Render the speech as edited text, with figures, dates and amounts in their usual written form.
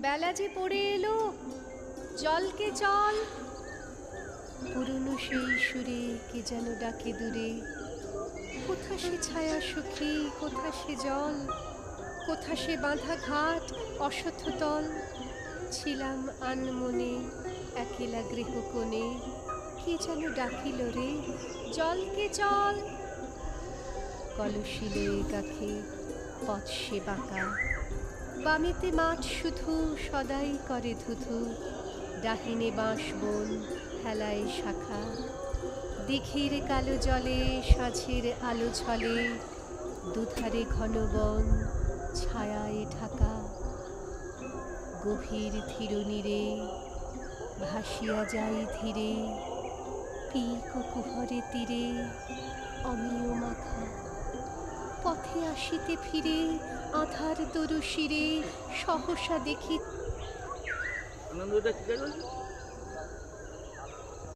বেলা যে পড়ে এলো, জলকে চল। পুরনো সেই সুরে কে যেন ডাকে দূরে, কোথা সে ছায়া সখী, কোথা সে জল, কোথা সে বাঁধা ঘাট অশ্বত্থতল। ছিলাম আনমনে একেলা গৃহকোণে, কে যেন ডাকিল রে, জলকে চল। কলসি লয়ে কাখে পথ সে বাঁকা, বামেতে মাঠ শুধু সদাই করে ধুধু। ডাহিনে বাঁশ বন হেলায় শাখা, দিঘির কালো জলে সাঁঝের আলো ঝলে। দুধারে ঘন বন ছায়ায় ঢাকা, গভীর ধীর নীরে ভাসিয়া যাই ধীরে। পিক কুহরে তীরে অমিয় মাখা, পথে আসিতে ফিরে আধার তরু শিরে। সহসা দেখি আনন্দটা কি কাজ?